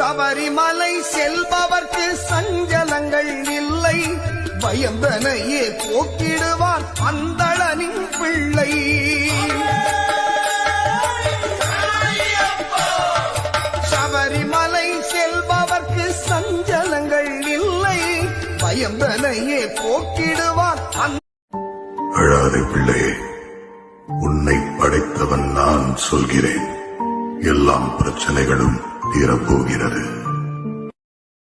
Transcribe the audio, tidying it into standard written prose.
சபரிமலை செல்பவர்க்கு சஞ்சலங்கள் இல்லை, பயந்தனையே போக்கிடுவார் அந்தளனின் பிள்ளை. சபரிமலை செல்பவர்க்கு சஞ்சலங்கள் இல்லை, பயந்தனையே போக்கிடுவார். அழாதே பிள்ளையே, உன்னை படைத்தவன் நான் சொல்கிறேன், எல்லா பிரச்சனைகளும் தீரப்போகிறது.